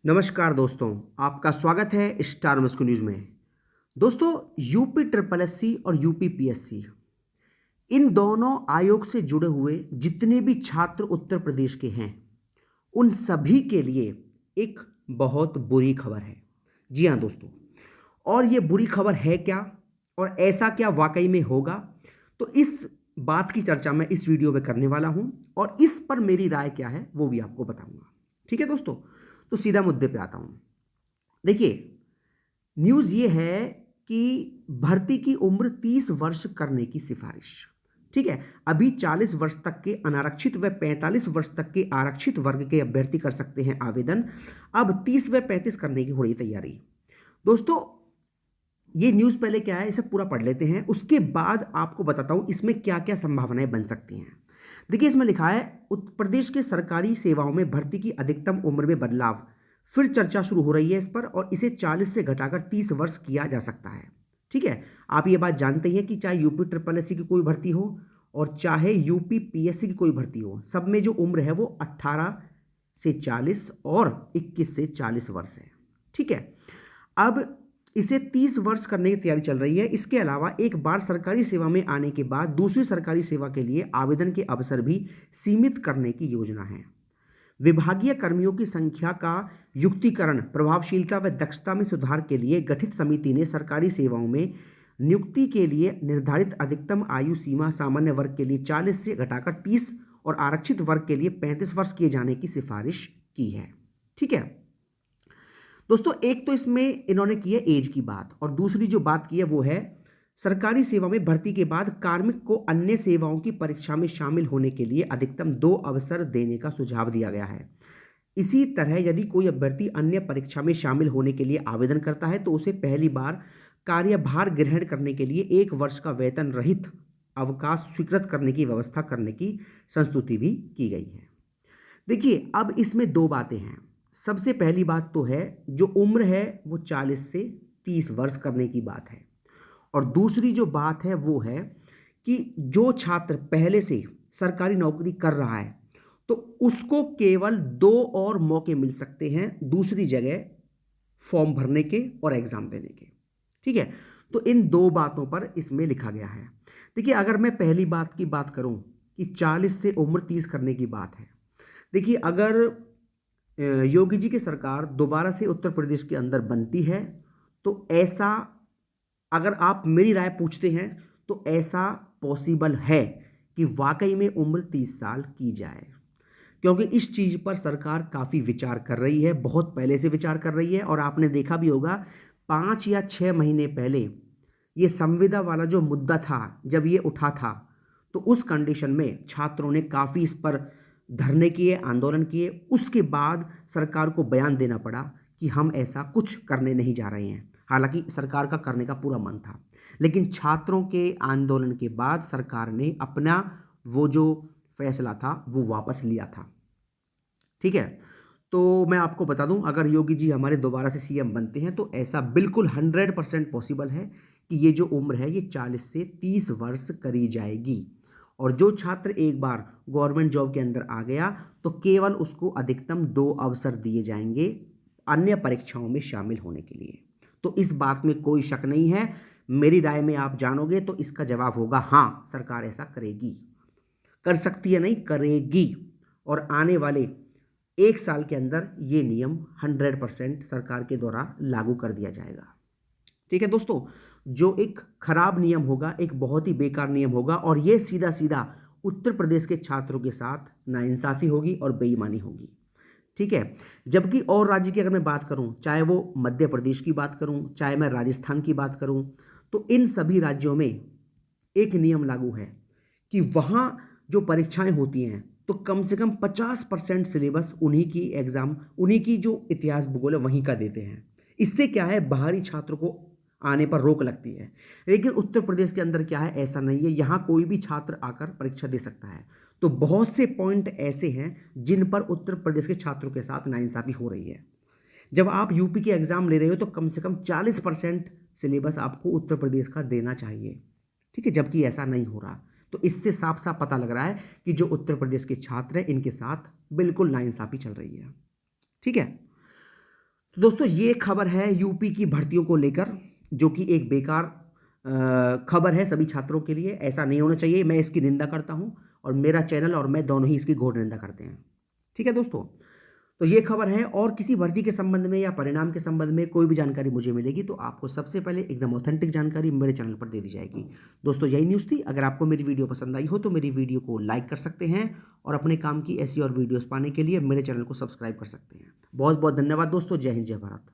नमस्कार दोस्तों, आपका स्वागत है स्टार मस्को न्यूज़ में। दोस्तों, यूपी ट्रिपल एससी और यूपी पीएससी इन दोनों आयोग से जुड़े हुए जितने भी छात्र उत्तर प्रदेश के हैं, उन सभी के लिए एक बहुत बुरी खबर है। जी हाँ दोस्तों, और ये बुरी खबर है क्या और ऐसा क्या वाकई में होगा, तो इस बात की चर्चा मैं इस वीडियो में करने वाला हूं और इस पर मेरी राय क्या है वो भी आपको बताऊंगा। ठीक है दोस्तों, तो सीधा मुद्दे पे आता हूं। देखिए, न्यूज़ ये है कि भर्ती की उम्र 30 वर्ष करने की सिफारिश। ठीक है, अभी 40 वर्ष तक के अनारक्षित व 45 वर्ष तक के आरक्षित वर्ग के अभ्यर्थी कर सकते हैं आवेदन। अब 30 व 35 करने की हो रही तैयारी। दोस्तों, ये न्यूज़ पहले क्या है, इसे पूरा पढ़ लेते हैं, उसके बाद आपको बताता हूं इसमें क्या क्या संभावनाएं बन सकती हैं। देखिए, इसमें लिखा है उत्तर प्रदेश के सरकारी सेवाओं में भर्ती की अधिकतम उम्र में बदलाव। फिर चर्चा शुरू हो रही है इस पर, और इसे 40 से घटाकर 30 वर्ष किया जा सकता है। ठीक है, आप ये बात जानते हैं कि चाहे यूपी ट्रिपल एससी की कोई भर्ती हो और चाहे यूपी पीएससी की कोई भर्ती हो, सब में जो उम्र है वो 18 से 40 और 21 से 40 वर्ष है। ठीक है, अब इसे 30 वर्ष करने की तैयारी चल रही है। इसके अलावा एक बार सरकारी सेवा में आने के बाद दूसरी सरकारी सेवा के लिए आवेदन के अवसर भी सीमित करने की योजना है। विभागीय कर्मियों की संख्या का युक्तिकरण, प्रभावशीलता व दक्षता में सुधार के लिए गठित समिति ने सरकारी सेवाओं में नियुक्ति के लिए निर्धारित अधिकतम आयु सीमा सामान्य वर्ग के लिए 40 से घटाकर 30 और आरक्षित वर्ग के लिए 35 वर्ष किए जाने की सिफारिश की है। ठीक है दोस्तों, एक तो इसमें इन्होंने की है एज की बात, और दूसरी जो बात की है वो है सरकारी सेवा में भर्ती के बाद कार्मिक को अन्य सेवाओं की परीक्षा में शामिल होने के लिए अधिकतम 2 अवसर देने का सुझाव दिया गया है। इसी तरह यदि कोई अभ्यर्थी अन्य परीक्षा में शामिल होने के लिए आवेदन करता है तो उसे पहली बार कार्यभार ग्रहण करने के लिए 1 वर्ष का वेतन रहित अवकाश स्वीकृत करने की व्यवस्था करने की संस्तुति भी की गई है। देखिए, अब इसमें दो बातें हैं। सबसे पहली बात तो है जो उम्र है वो 40 से 30 वर्ष करने की बात है, और दूसरी जो बात है वो है कि जो छात्र पहले से सरकारी नौकरी कर रहा है तो उसको केवल 2 और मौके मिल सकते हैं दूसरी जगह फॉर्म भरने के और एग्जाम देने के। ठीक है, तो इन दो बातों पर इसमें लिखा गया है। देखिए, अगर मैं पहली बात की बात करूं कि 40 से उम्र 30 करने की बात है, देखिए अगर योगी जी की सरकार दोबारा से उत्तर प्रदेश के अंदर बनती है तो ऐसा, अगर आप मेरी राय पूछते हैं तो ऐसा पॉसिबल है कि वाकई में उम्र 30 साल की जाए, क्योंकि इस चीज़ पर सरकार काफ़ी विचार कर रही है, बहुत पहले से विचार कर रही है। और आपने देखा भी होगा 5 या 6 महीने पहले ये संविदा वाला जो मुद्दा था, जब ये उठा था तो उस कंडीशन में छात्रों ने काफ़ी इस पर धरने किए, आंदोलन किए। उसके बाद सरकार को बयान देना पड़ा कि हम ऐसा कुछ करने नहीं जा रहे हैं। हालांकि सरकार का करने का पूरा मन था, लेकिन छात्रों के आंदोलन के बाद सरकार ने अपना वो जो फैसला था वो वापस लिया था। ठीक है, तो मैं आपको बता दूं, अगर योगी जी हमारे दोबारा से सीएम बनते हैं तो ऐसा बिल्कुल 100% पॉसिबल है कि ये जो उम्र है ये 40 से 30 वर्ष करी जाएगी। और जो छात्र एक बार गवर्नमेंट जॉब के अंदर आ गया तो केवल उसको अधिकतम 2 अवसर दिए जाएंगे अन्य परीक्षाओं में शामिल होने के लिए। तो इस बात में कोई शक नहीं है। मेरी राय में आप जानोगे तो इसका जवाब होगा हाँ, सरकार ऐसा करेगी, कर सकती है, नहीं करेगी। और आने वाले 1 साल के अंदर ये नियम 100% सरकार के द्वारा लागू कर दिया जाएगा। ठीक है दोस्तों, जो एक खराब नियम होगा, एक बहुत ही बेकार नियम होगा, और ये सीधा सीधा उत्तर प्रदेश के छात्रों के साथ नाइंसाफ़ी होगी और बेईमानी होगी। ठीक है, जबकि और राज्य की अगर मैं बात करूं, चाहे वो मध्य प्रदेश की बात करूं, चाहे मैं राजस्थान की बात करूं, तो इन सभी राज्यों में एक नियम लागू है कि वहाँ जो परीक्षाएं होती हैं तो कम से कम 50% सिलेबस उन्हीं की एग्ज़ाम, उन्हीं की जो इतिहास भूगोल है वहीं का देते हैं। इससे क्या है, बाहरी छात्रों को आने पर रोक लगती है। लेकिन उत्तर प्रदेश के अंदर क्या है, ऐसा नहीं है, यहाँ कोई भी छात्र आकर परीक्षा दे सकता है। तो बहुत से पॉइंट ऐसे हैं जिन पर उत्तर प्रदेश के छात्रों के साथ नाइंसाफ़ी हो रही है। जब आप यूपी के एग्ज़ाम ले रहे हो तो कम से कम 40% सिलेबस आपको उत्तर प्रदेश का देना चाहिए। ठीक है, जबकि ऐसा नहीं हो रहा। तो इससे साफ साफ पता लग रहा है कि जो उत्तर प्रदेश के छात्र हैं इनके साथ बिल्कुल नाइंसाफ़ी चल रही है। ठीक है, तो दोस्तों ये खबर है यूपी की भर्तियों को लेकर, जो कि एक बेकार खबर है सभी छात्रों के लिए। ऐसा नहीं होना चाहिए, मैं इसकी निंदा करता हूं और मेरा चैनल और मैं दोनों ही इसकी घोर निंदा करते हैं। ठीक है दोस्तों, तो ये खबर है। और किसी भर्ती के संबंध में या परिणाम के संबंध में कोई भी जानकारी मुझे मिलेगी तो आपको सबसे पहले एकदम ऑथेंटिक जानकारी मेरे चैनल पर दे दी जाएगी। दोस्तों यही न्यूज़ थी। अगर आपको मेरी वीडियो पसंद आई हो तो मेरी वीडियो को लाइक कर सकते हैं और अपने काम की ऐसी और वीडियोस पाने के लिए मेरे चैनल को सब्सक्राइब कर सकते हैं। बहुत बहुत धन्यवाद दोस्तों। जय हिंद, जय भारत।